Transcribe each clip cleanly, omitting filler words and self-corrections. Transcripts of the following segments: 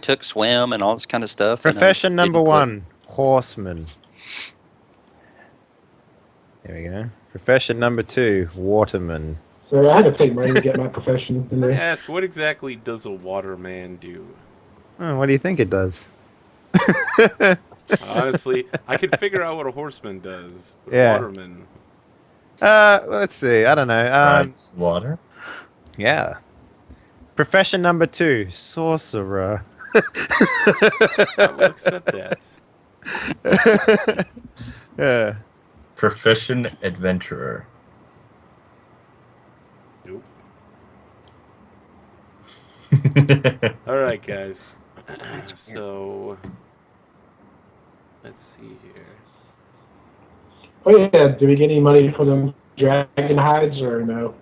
took swim and all this kind of stuff. Profession number 1, horseman. There we go. Profession number 2, waterman. So I had to take money to get my profession in May I there. ask, what exactly does a waterman do? Oh, what do you think it does? Honestly, I could figure out what a horseman does. But Yeah. A waterman. Let's see. I don't know. Rides water. Yeah. Profession number 2, sorcerer. I will accept that. Yeah. Profession adventurer. Nope. All right, guys. So let's see here. Oh yeah, do we get any money for them dragon hides or no?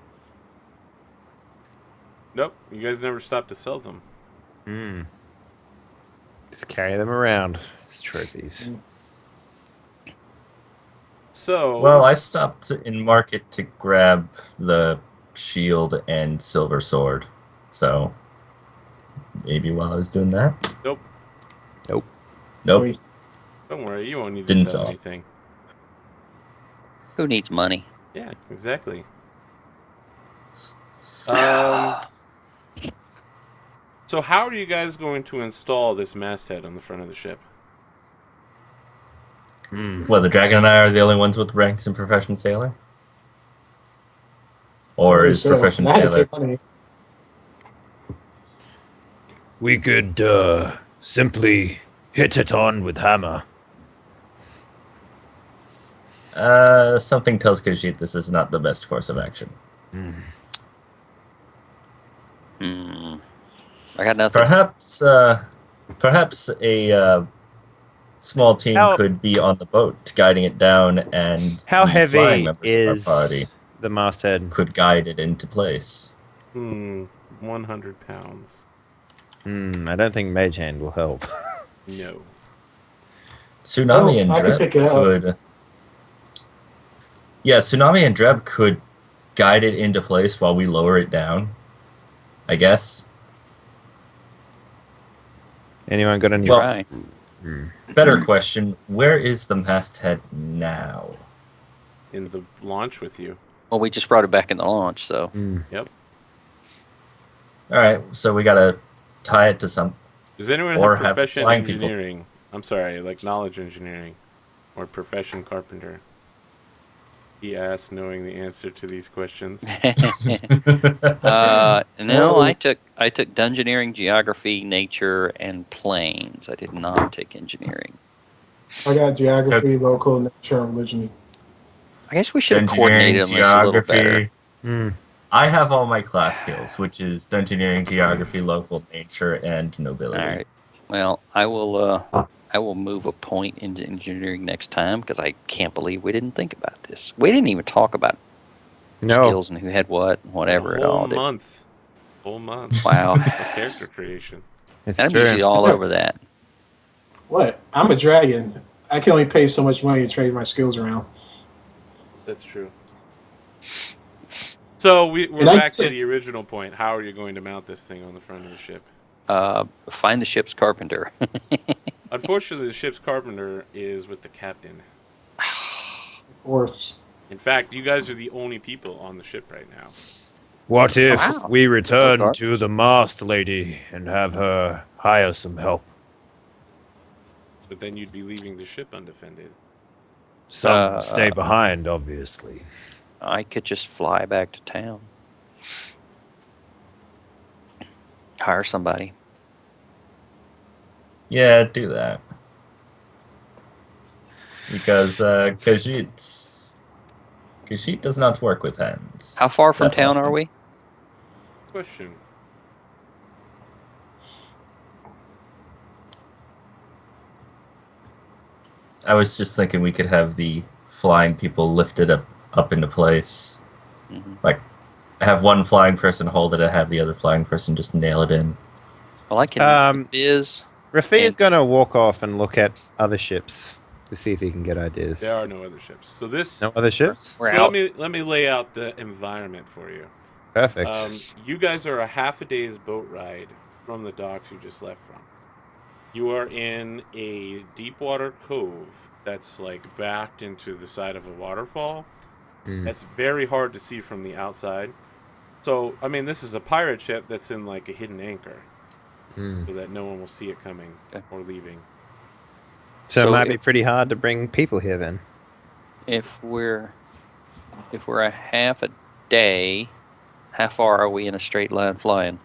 Nope, you guys never stopped to sell them. Just carry them around as trophies. So Well, I stopped in market to grab the shield and silver sword. So maybe while I was doing that. nope. Nope. Wait, Don't worry, you won't need Didn't to sell sell. anything. Who needs money? Yeah, exactly. So how are you guys going to install this masthead on the front of the ship? Well, the dragon and I are the only ones with ranks in profession sailor? Or is profession I had to sailor? take money. We could simply hit it on with hammer. Something tells Khajiit this is not the best course of action. I got nothing. Perhaps a small team could be on the boat guiding it down, and How the heavy flying members is of our party the masthead? could guide it into place. 100 pounds. I don't think Mage Hand will help. No. Tsunami and I could Dreb pick it up. could. Yeah, Tsunami and Dreb could guide it into place while we lower it down, I guess. Anyone got any? Well, Try. Better question, where is the masthead now? In the launch with you. Well, we just brought it back in the launch, so. Yep. Alright, so we gotta tie it to some... Does anyone Or have have profession flying people. engineering? I'm sorry, like knowledge engineering. Or profession carpenter? He asked, knowing the answer to these questions. No, I took dungeoneering, geography, nature, and planes. I did not take engineering. I got geography, local, nature, and religion. I guess we should have coordinated on this a little better. I have all my class skills, which is dungeoneering, geography, local, nature, and nobility. All right. Well, I will move a point into engineering next time because I can't believe we didn't think about this. We didn't even talk about skills and who had what, and whatever at all. Whole month. Wow. Of character creation. I'm usually all over that. What? I'm a dragon. I can only pay so much money to trade my skills around. That's true. So we're And I back to said- the original point. How are you going to mount this thing on the front of the ship? Find the ship's carpenter. Unfortunately, the ship's carpenter is with the captain. Of course. In fact, you guys are the only people on the ship right now. What if Wow. we return Okay. to the mast lady and have her hire some help? But then you'd be leaving the ship undefended. Some stay behind, obviously. I could just fly back to town. Hire somebody. Yeah, do that. Because Khajiit does not work with hands. How far from That's town awesome. are we? Question. I was just thinking we could have the flying people lifted up into place. Like, have one flying person hold it and have the other flying person just nail it in. Well, I can Biz. Rafi is going to walk off and look at other ships to see if he can get ideas. There are no other ships. So this. No other ships? We're So out. let me lay out the environment for you. Perfect. You guys are a half a day's boat ride from the docks you just left from. You are in a deep water cove that's like backed into the side of a waterfall. That's very hard to see from the outside. So, I mean, this is a pirate ship that's in like a hidden anchor, so that no one will see it coming or leaving. So it might be pretty hard to bring people here then. If we're a half a day, how far are we in a straight line flying?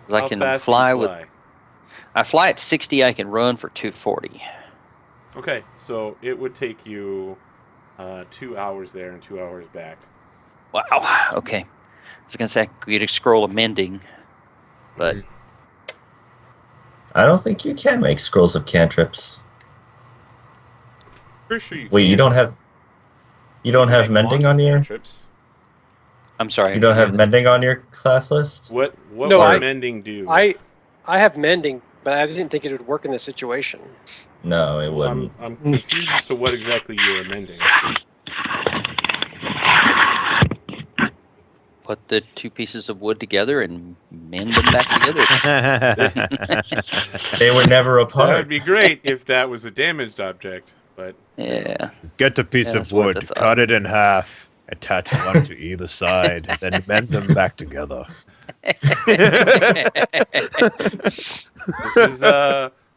How I can fast fly do you with. fly? I fly at 60. I can run for 240. Okay, so it would take you 2 hours there and 2 hours back. Wow. Okay. I was gonna say I could get a scroll of mending, but I don't think you can make scrolls of cantrips. Pretty sure you Wait, can. you don't have Make mending wands on with your. cantrips. I'm sorry. You don't have mending on your class list? What No, would mending do? I have mending, but I didn't think it would work in this situation. No, it wouldn't. I'm confused as to what exactly you are mending. Put the two pieces of wood together and mend them back together. They were never That apart. would be great if that was a damaged object, but Yeah. Get a piece Yeah, of that's what I wood, thought. cut it in half, attach one to either side, then mend them back together.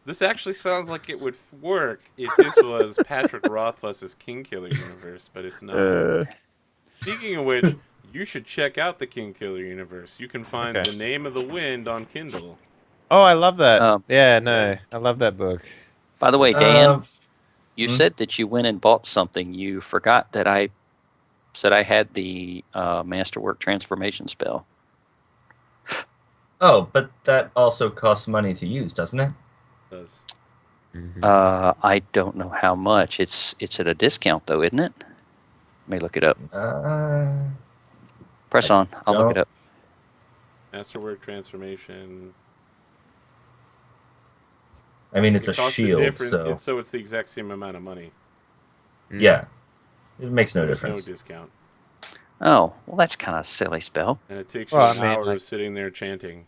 This actually sounds like it would work if this was Patrick Rothfuss's King Killer universe, but it's not. Speaking of which, you should check out the King Killer universe. You can find The Name of the Wind on Kindle. Oh, I love that. Yeah, no, I love that book. By the way, Dan, you hmm? said that you went and bought something. You forgot that I said I had the Masterwork transformation spell. Oh, but that also costs money to use, doesn't it? It does. I don't know how much. It's at a discount though, isn't it? Let me look it up. Press on. I'll look it up. Masterwork transformation. I mean, it's It a costs shield, different- so it's the exact same amount of money. yeah, it makes no There's difference. no discount. Oh, well, that's kind of a silly spell. And it takes you Well, an I mean, hour like- of sitting there chanting.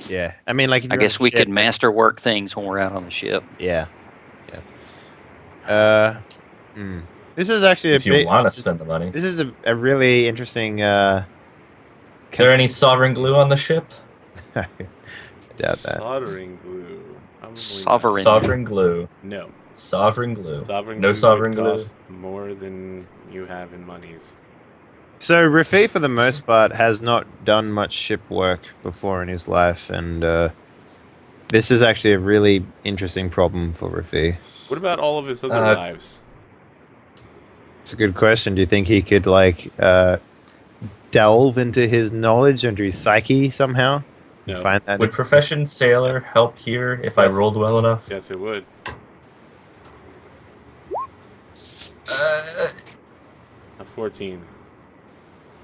Yeah, I mean, like. if I you're guess on a we ship, could masterwork things when we're out on the ship. Yeah, yeah. This is actually If you want to spend the money. This is a really interesting. Is there any sovereign glue on the ship? Doubt that. Soldering glue. Probably not. Sovereign. Sovereign glue. No. Sovereign glue. Sovereign No glue sovereign would glue. cost more than you have in monies. So Rafi, for the most part, has not done much ship work before in his life, and this is actually a really interesting problem for Rafi. What about all of his other lives? It's a good question. Do you think he could delve into his knowledge, into his psyche somehow? No. And find that. Would Profession Sailor help here if I Yes. rolled well enough? Yes, it would. A 14.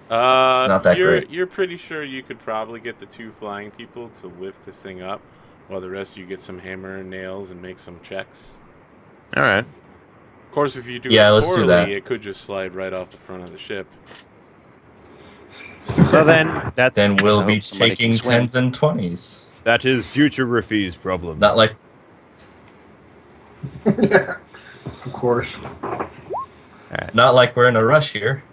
It's not that great. You're pretty sure you could probably get the two flying people to lift this thing up, while the rest of you get some hammer and nails and make some checks. All right. Of course, if you do Yeah, it let's do poorly, that. it could just slide right off the front of the ship. Well, then that's Then we'll I be hope somebody can taking swim. 10s and 20s. That is future Rafi's problem. Not like Of course. we're in a rush here.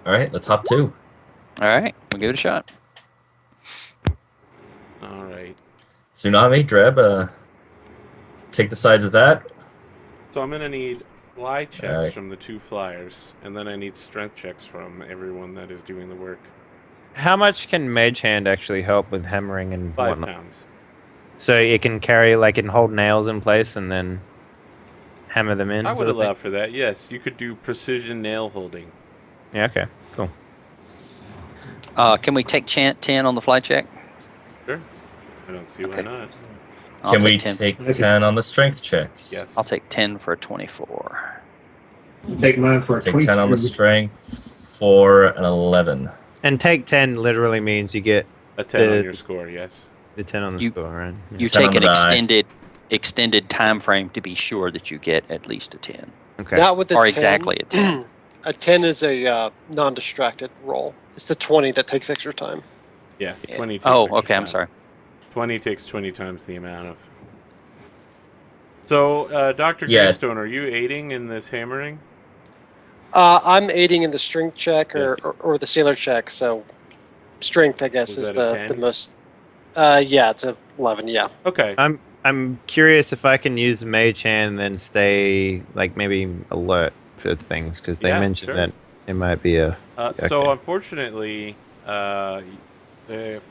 All right, let's hop 2. All right, we'll give it a shot. All right. Tsunami, Dreb, take the sides of that. So I'm going to need fly checks Alright. from the two flyers, and then I need strength checks from everyone that is doing the work. how much can Mage Hand actually help with hammering and 5 whatnot? pounds. So it can carry, like, it can hold nails in place and then hammer them in. I would sort of thing? allow for that, yes. You could do precision nail holding. Yeah. Okay. Cool. Can we take 10 on the fly check? Sure. I don't see why Okay. not. I'll Can we take 10. take 10 on the strength checks? Yes. I'll take 10 for a 24. Take mine for a Take 10 on the 22. strength for an 11. And take 10 literally means you get A 10 on the- your score, yes. the 10 on the You- score, right? Yeah. You 10 take on an the die. extended time frame to be sure that you get at least a 10. Okay. Not with the Or 10. exactly a 10. A 10 is a non-distracted roll. It's the 20 that takes extra time. Yeah, Yeah. 20 takes Oh, extra okay. I'm time. sorry. 20 takes 20 times the amount of. So, Dr. Yeah. Greystone, are you aiding in this hammering? I'm aiding in the strength check Yes. or the sailor check. So strength, I guess, Was is that a the 10? most. Yeah, it's a 11. Yeah. Okay. I'm curious if I can use Mage Hand and then stay like maybe alert for things because they Yeah, mentioned sure. that it might be a. So, okay. unfortunately, the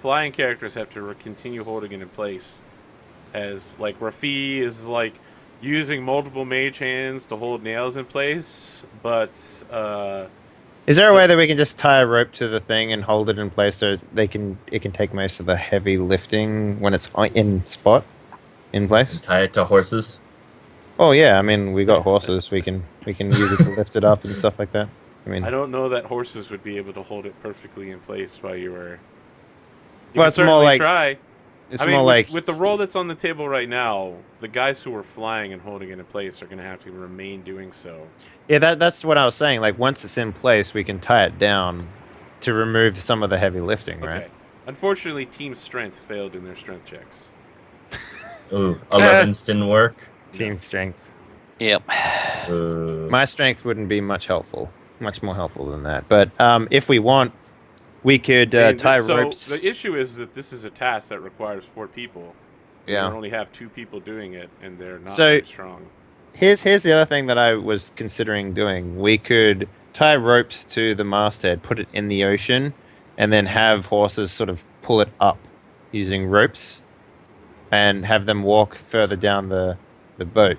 flying characters have to continue holding it in place. As, like, Rafi is, like, using multiple mage hands to hold nails in place, but, Is there a way that we can just tie a rope to the thing and hold it in place so it can take most of the heavy lifting when it's in place? And tie it to horses. Oh yeah, I mean we got horses. We can use it to lift it up and stuff like that. I mean, I don't know that horses would be able to hold it perfectly in place while you were. well, can it's more certainly like try. it's I mean, more with, like with the roll that's on the table right now, the guys who are flying and holding it in place are going to have to remain doing so. yeah. That's what I was saying. Like once it's in place, we can tie it down to remove some of the heavy lifting, right? Okay. Unfortunately, Team Strength failed in their strength checks. Ooh, 11s didn't work. Team strength. Yep. My strength wouldn't be much more helpful than that. But if we want, we could tie ropes. So the issue is that this is a task that requires 4 people. Yeah. We only have 2 people doing it, and they're not So- very strong. Here's the other thing that I was considering doing. We could tie ropes to the masthead, put it in the ocean, and then have horses sort of pull it up using ropes, and have them walk further down the boat,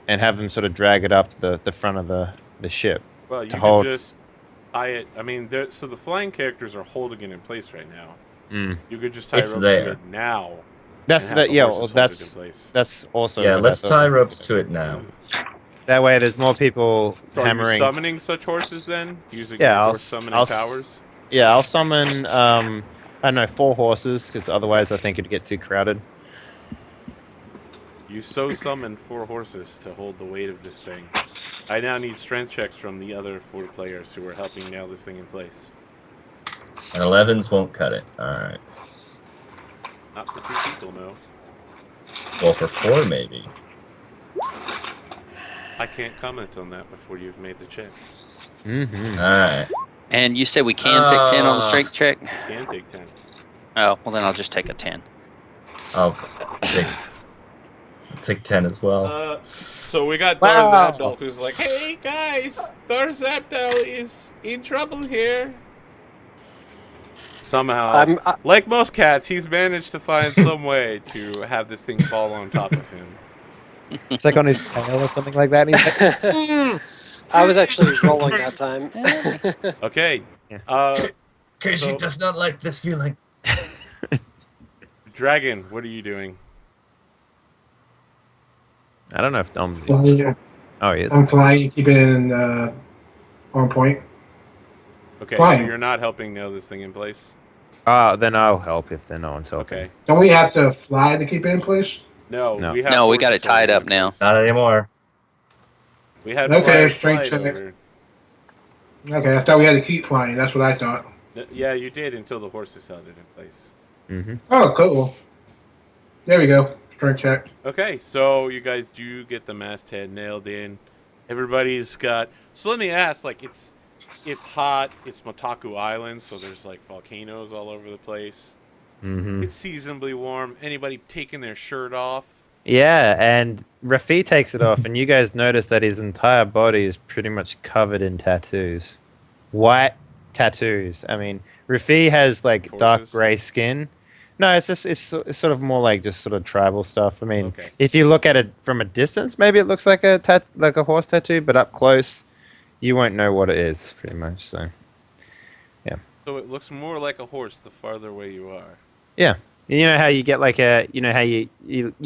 and have them sort of drag it up the front of the ship. Well, you to could hold- just tie it. I mean, so the flying characters are holding it in place right now. You could just tie It's ropes there. to it now. That's and have that. the Yeah, horses well, hold it in that's place. that's also. Yeah, what I let's thought tie we could ropes do. to it now. That way, there's more people So are you hammering. summoning such horses then? Using Yeah, your I'll horse s- summoning I'll s- powers? Yeah, I'll summon. I don't know, 4 horses because otherwise I think it'd get too crowded. You so summoned 4 horses to hold the weight of this thing. I now need strength checks from the other 4 players who are helping nail this thing in place. And 11s won't cut it. Alright. Not for 2 people, no. Well, for 4 maybe. I can't comment on that before you've made the check. Mm-hmm. Alright. And you said we can take 10 on the strength check? You can take 10. Oh, well then I'll just take a 10. I'll take 10 as well. So we got Wow. Darzabdal who's like, hey guys, Darzabdal is in trouble here. Somehow, like most cats, he's managed to find some way to have this thing fall on top of him. It's like on his tail or something like that. And he's like, I was actually rolling that time. Okay. Kershi does not like this feeling. Dragon, what are you doing? I don't know if Dom's. Yeah, Oh, he is. I'm flying, keep it in, on point. Okay, Fine. so you're not helping nail this thing in place? Then I'll help if no one's helping. Okay. Don't we have to fly to keep it in place? No, No. we have No, we got it horses tied holding up in now. place. Not anymore. We had Okay, flyers strength fly check. over. Okay, I thought we had to keep flying. That's what I thought. Yeah, you did until the horses held it in place. Mm-hmm. Oh, cool. There we go. Strength check. Okay, so you guys do get the masthead nailed in. Everybody's got. So let me ask, like, it's hot. It's Motaku Island, so there's like volcanoes all over the place. Mm-hmm. It's seasonably warm. Anybody taking their shirt off? Yeah, and Rafi takes it off, and you guys notice that his entire body is pretty much covered in tattoos. White tattoos. I mean, Rafi has like dark Forces? gray skin. No, it's sort of more like just sort of tribal stuff. I mean, Okay. if you look at it from a distance, maybe it looks like a horse tattoo, but up close, you won't know what it is, pretty much. So, So it looks more like a horse the farther away you are. yeah. You know how you get like how you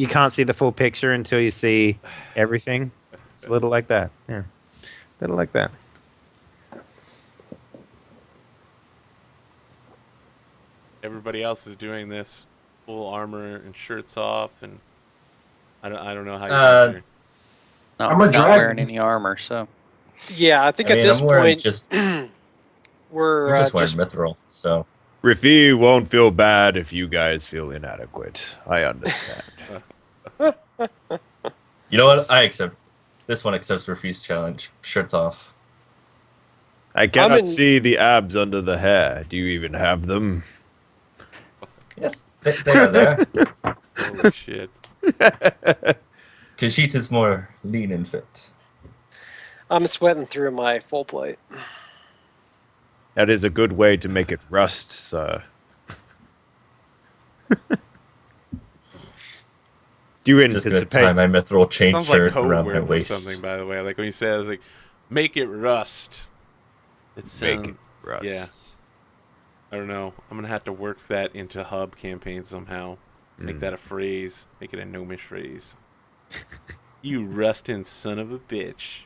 can't see the full picture until you see everything? It's a little like that. Yeah. A little like that. Everybody else is doing this, full armor and shirts off, and I don't know how you guys are. No, I'm a not dragon. wearing any armor, so. Yeah, I think I at mean, this I'm wearing point just we're I'm just wearing just mithril, so Rafi won't feel bad if you guys feel inadequate. I understand. you know what? I accept. This one accepts Rafi's challenge. Shirts off. I I'm cannot in- see the abs under the hair. Do you even have them? Yes, they are there. Holy shit. Kashita's more lean and fit. I'm sweating through my full plate. That is a good way to make it rust, sir. Do you Just gonna tie anticipate? my mithril chain Sounds like shirt code around my word for waist. something, by the way. Like when you say, I was like, make it rust. It Make sounds. it rust. Yeah. I don't know. I'm gonna have to work that into hub campaign somehow. Make that a phrase. Make it a gnomish phrase. You rustin' son of a bitch.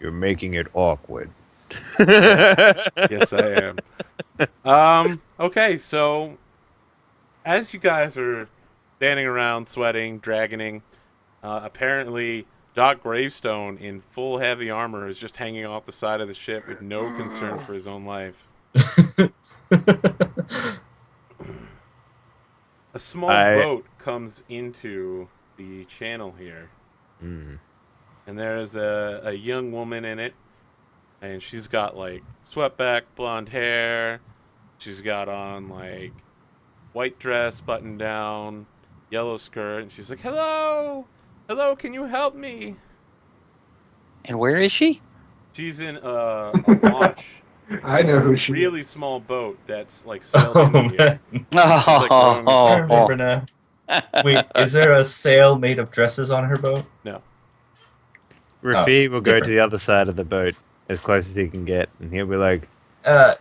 You're making it awkward. Yes, I am. Okay, so as you guys are standing around, sweating, dragoning, apparently Doc Gravestone in full heavy armor is just hanging off the side of the ship with no concern for his own life. A small boat comes into the channel here, and there's a young woman in it, and she's got like swept back blonde hair. She's got on like white dress, button down, yellow skirt, and she's like, "Hello, hello, can you help me?" And where is she? She's in a launch, I know who she really is. small boat that's like sailed in the air. Man. She's like rowing I herself. remember now. Wait, is there a sail made of dresses on her boat? No. Rafi will go to different. the other side of the boat as close as he can get, and he'll be like, Uh,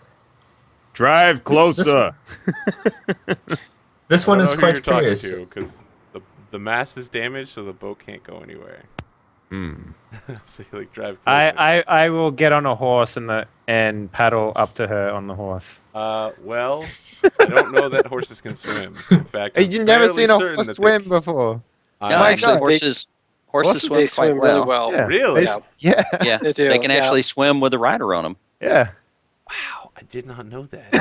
Drive closer. this one is quite curious. Because the mast is damaged, so the boat can't go anywhere. So you like drive closer. I will get on a horse and paddle up to her on the horse. Well, I don't know that horses can swim. In fact, I'm You've never fairly seen a certain horse that swim they... before. No, my actually, God, horses swim They quite swim well. really well. Yeah. Really? Yeah. Yeah, They do, They can yeah. actually swim with a rider on them. Yeah. Wow, I did not know that.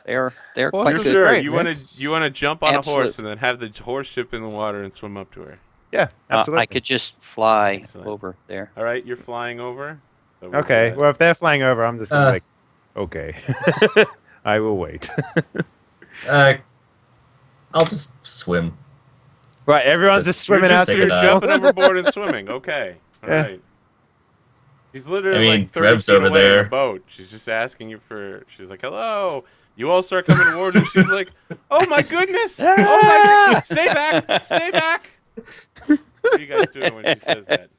Yeah. They're Horses quite are good. Sure, great, you man. want to jump on a horse Absolute. and then have the horse ship in the water and swim up to her. Yeah, absolutely. I could just fly Excellent. over there. All right, you're flying over. So we'll Okay, do that. well, if they're flying over, I'm just gonna okay. I will wait. I'll just swim. Right, everyone's just swimming You're out just to You're taking the that. jumping overboard and swimming. Okay. All Yeah. right. She's literally I mean, like 30 Dreb's feet over away in there. the boat. She's just asking you for. She's like, "Hello." You all start coming towards her. She's like, "Oh my goodness! Oh my goodness! Stay back! Stay back!" What are you guys doing when she says that?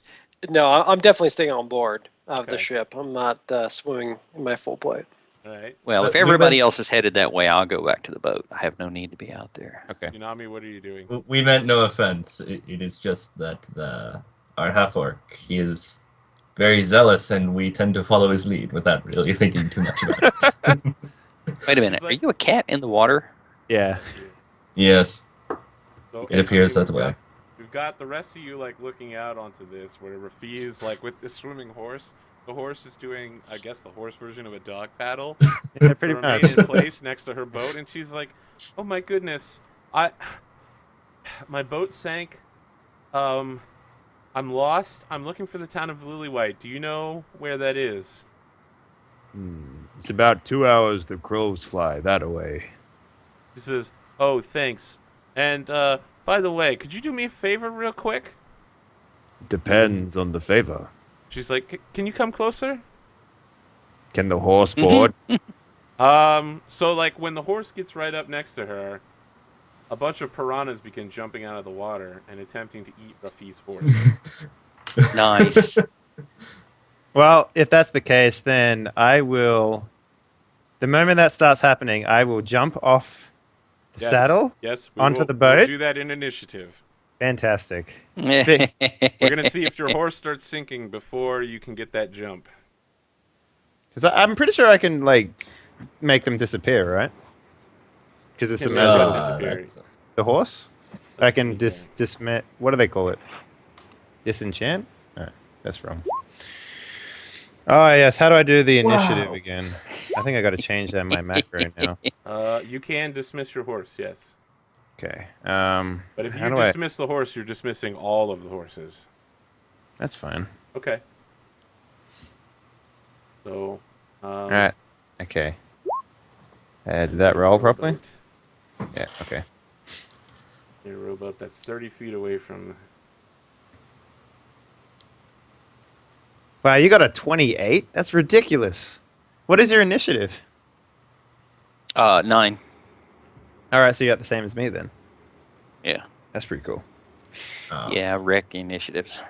No, I'm definitely staying on board of Okay. the ship. I'm not swimming in my full plate. All right, Well, But if we everybody went- else is headed that way, I'll go back to the boat. I have no need to be out there. Okay. Unami, what are you doing? We meant no offense. It is just that our half-orc, he is very zealous, and we tend to follow his lead without really thinking too much about it. Wait a minute. It's like- Are you a cat in the water? Yeah. Yes, So, it appears okay, that way. We've got the rest of you like looking out onto this, where Rafi is like with this swimming horse. The horse is doing, I guess, the horse version of a dog paddle. Yeah, pretty to much. remain in place next to her boat, and she's like, "Oh my goodness, my boat sank. I'm lost. I'm looking for the town of Lilywhite. Do you know where that is?" It's about 2 hours the crows fly that away. She says, "Oh, thanks. And by the way, could you do me a favor, real quick?" Depends on the favor. She's like, "Can you come closer?" Can the horse board? So like when the horse gets right up next to her, a bunch of piranhas begin jumping out of the water and attempting to eat Rafi's horse. Nice. Well, if that's the case, then I will. The moment that starts happening, I will jump off the Yes. saddle. Yes, Onto the we'll boat? do that in initiative. Fantastic. We're gonna see if your horse starts sinking before you can get that jump. Because I'm pretty sure I can like make them disappear, right? Because it's a Can measure. disappear. The horse. I can dismiss. What do they call it? Disenchant? No, that's wrong. Oh, yes. How do I do the initiative again? I think I got to change that in my macro now. You can dismiss your horse, yes. Okay. But if how you do I... dismiss the horse, you're dismissing all of the horses. That's fine. Okay. So, All right. Okay. Did that roll properly? Yeah, okay. Your rowboat that's 30 feet away from... Wow, you got a 28? That's ridiculous. What is your initiative? 9. All right, so you got the same as me then. Yeah. That's pretty cool. Yeah, wreck initiatives.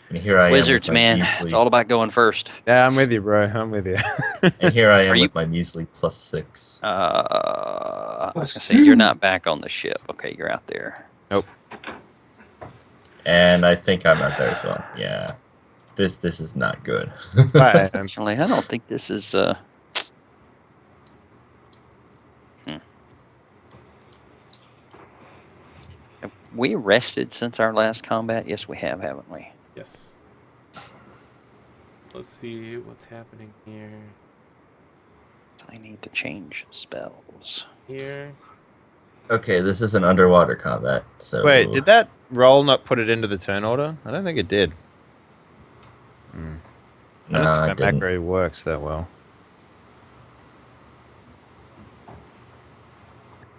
And here I Wizards, am with my man. measly, It's all about going first. Yeah, I'm with you, bro. I'm with you. and here I am Are you- with my measly +6. I was gonna say you're not back on the ship. Okay, you're out there. Nope. And I think I'm out there as well. Yeah. This is not good. Right, Actually, I don't think this is. Have we rested since our last combat? Yes, we have, haven't we? Yes. Let's see what's happening here. I need to change spells. Here. Okay, this is an underwater combat, so... Wait, did that roll not put it into the turn order? I don't think it did. I No, don't I think my didn't. macro works that well.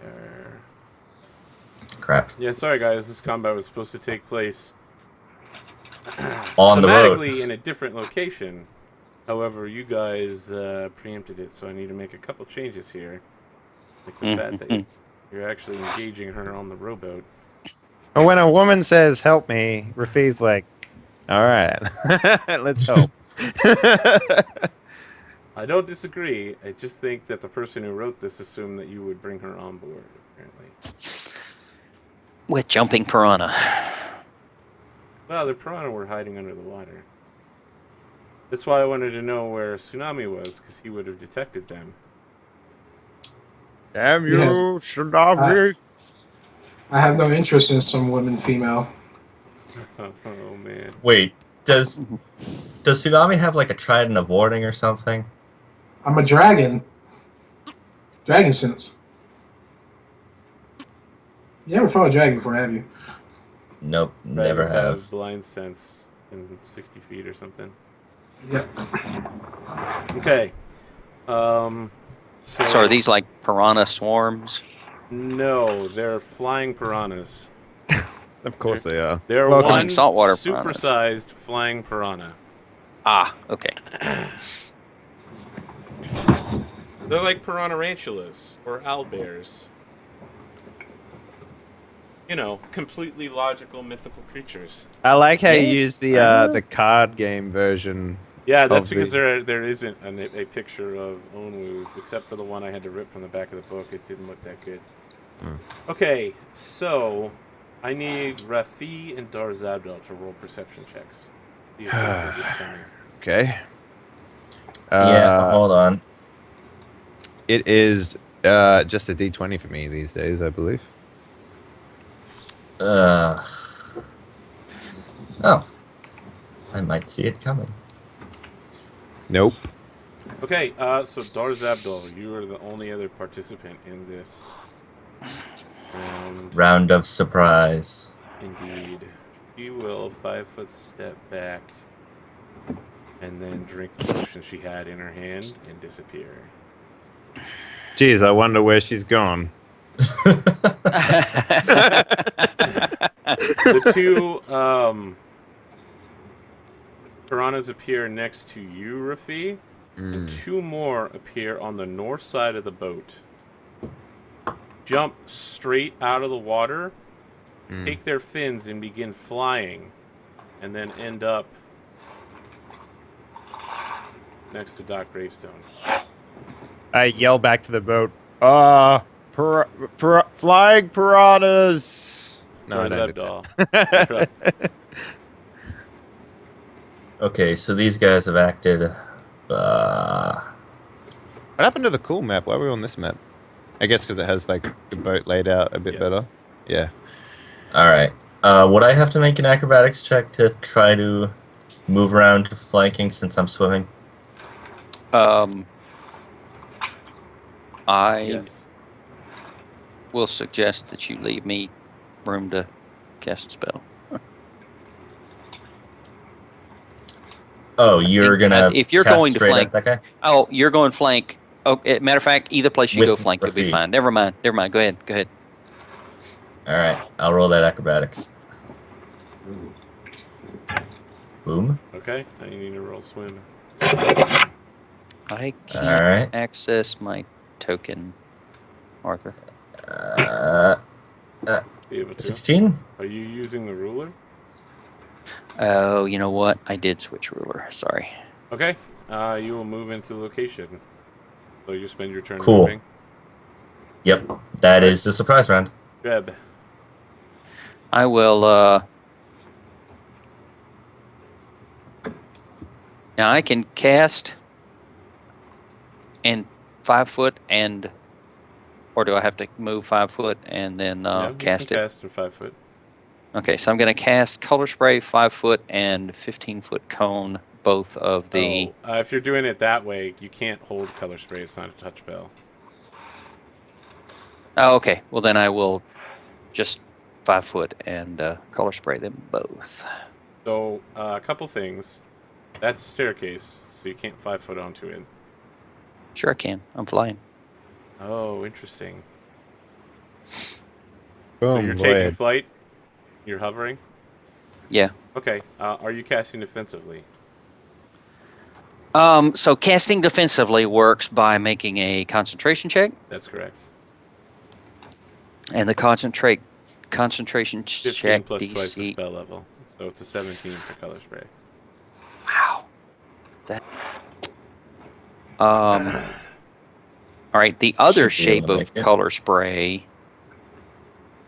There. Crap. Yeah, sorry guys, this combat was supposed to take place On the road. thematically in a different location. However, you guys preempted it, so I need to make a couple changes here. Like the fact that you're actually engaging her on the rowboat. But when a woman says, help me, Rafi's like, all right, let's help. I don't disagree. I just think that the person who wrote this assumed that you would bring her on board, apparently. With jumping piranha. Well, the piranha were hiding under the water. That's why I wanted to know where Tsunami was, because he would have detected them. Damn you, Tsunami. I have no interest in some women, female. Oh man. Wait, does Tsunami have like a trident of warning or something? I'm a dragon. Dragon sense. You never fought a dragon before, have you? Nope, never Dragons have. blind sense in 60 feet or something. Yep. Okay. So are these like piranha swarms? No, they're flying piranhas. Of course they are. They're Well, one saltwater piranhas. supersized flying piranha. Ah, okay. They're like piranharantulas or owlbears. You know, completely logical mythical creatures. I like how you Yeah. use the card game version. Yeah, that's Of because the- there isn't a picture of Onwu's, except for the one I had to rip from the back of the book. It didn't look that good. Okay, so I need Rafi and Darzabdal to roll perception checks. See if they see this coming. Okay. Yeah, hold on. It is just a D20 for me these days, I believe. Oh. I might see it coming. Nope. Okay, so Darzabdal, you are the only other participant in this round. Round of surprise. Indeed. She will 5-foot step back and then drink the potion she had in her hand and disappear. Jeez, I wonder where she's gone. The two piranhas appear next to you, Rafi, and two more appear on the north side of the boat. Jump straight out of the water, take their fins and begin flying, and then end up next to Doc Gravestone. I yell back to the boat. Flying piranhas. No, I don't do that. Okay, so these guys have acted. What happened to the cool map? Why are we on this map? I guess because it has like the boat laid out a bit Yes. better. Yeah. All right. Would I have to make an acrobatics check to try to move around to flanking since I'm swimming? I Yes. will suggest that you leave me room to cast a spell. Oh, you're gonna if you're cast going to straight flank, at that guy? oh, you're going flank. Oh, matter of fact, either place you With go flank, you'll be Rafik. fine. Never mind. Go ahead. All right, I'll roll that acrobatics. Boom. Okay, now you need to roll swim. I can't All right. access my token, Arthur. Be able to. 16? Are you using the ruler? Oh, you know what? I did switch ruler. Sorry. Okay, you will move into location. So you spend your turn Cool. moving. Yep, that is the surprise round. Jeb. I will. Now I can cast in 5 foot and, or do I have to move 5 foot and then Yeah, you cast can it? cast in 5 foot. Okay, so I'm going to cast color spray 5 foot and 15-foot cone, both of the. Oh, if you're doing it that way, you can't hold color spray. It's not a touch spell. Oh, okay. Well, then I will just 5 foot and color spray them both. So, a couple things. That's a staircase, so you can't 5 foot onto it. Sure, I can. I'm flying. Oh, interesting. Boom, So you're Lloyd. taking flight? You're hovering? Yeah. Okay. Are you casting defensively? So casting defensively works by making a concentration check, That's correct. and the concentration 15 check plus twice the DC. spell level. So it's a 17 for color spray. Wow. That. All right. The other Should be able shape to of make it. color spray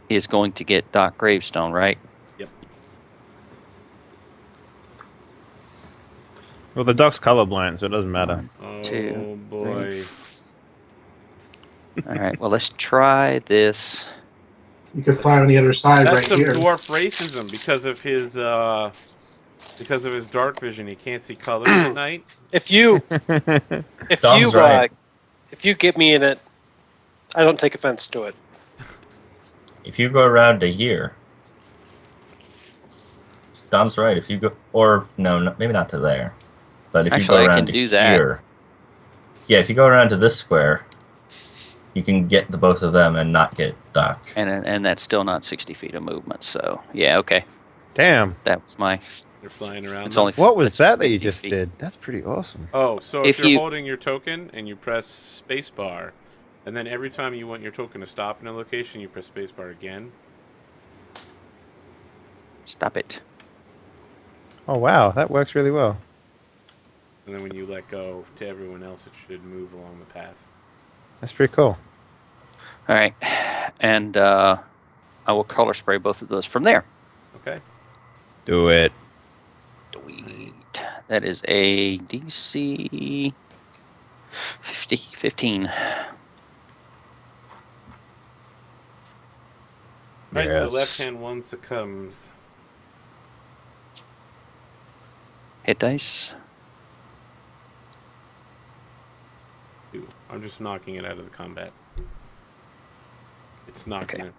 is going to get Doc Gravestone, right? Yep. Well, the duck's colorblind, so it doesn't matter. Oh, Two, boy. three. All right. Well, let's try this. You could fly on the other side That's right some here. dwarf racism because of his dark vision. He can't see colors at night. If you Dom's right. if you get me in it, I don't take offense to it. If you go around to here, Dom's right. If you go, or no, maybe not to there, but if Actually, I you go can around to do that. here, yeah, if you go around to this square, you can get the both of them and not get Doc. And that's still not 60 feet of movement. So yeah, okay. Damn. That was my. You're flying around. It's them. only. What was it's that you 50 just feet. did? That's pretty awesome. Oh, so If if you're you- holding your token and you press spacebar, and then every time you want your token to stop in a location, you press spacebar again. Stop it. Oh, wow. That works really well. And then when you let go to everyone else, it should move along the path. That's pretty cool. All right, and I will color spray both of those from there. Okay. Do it. Sweet. That is a DC 15. Right, Yes. the left-hand one succumbs. Hit dice. Two. I'm just knocking it out of the combat. It's not Okay. gonna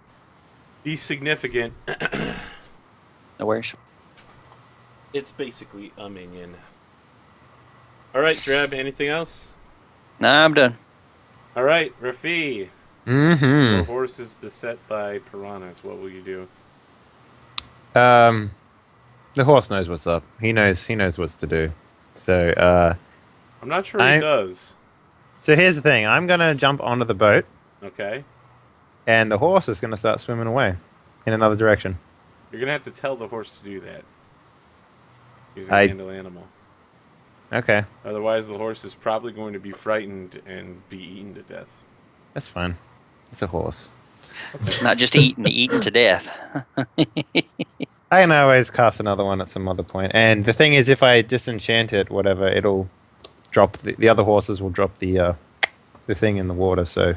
be significant. No worries. It's basically a minion. All right, Dreb. Anything else? Nah, I'm done. All right, Rafi. Mm-hmm. Your horse is beset by piranhas. What will you do? The horse knows what's up. He knows what's to do. So, I'm not sure he does. so here's the thing. I'm gonna jump onto the boat, Okay. and the horse is gonna start swimming away in another direction. You're gonna have to tell the horse to do that. He's a I- handle animal. Okay, Otherwise, the horse is probably going to be frightened and be eaten to death. that's fine. It's a horse. Not just eaten to death. I can always cast another one at some other point. And the thing is, if I disenchant it, whatever, it'll drop the other horses will drop the thing in the water. So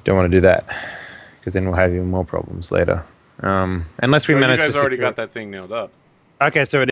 don't want to do that because then we'll have even more problems later. Unless we No, you manage guys to already secure got that thing nailed up. Okay, so it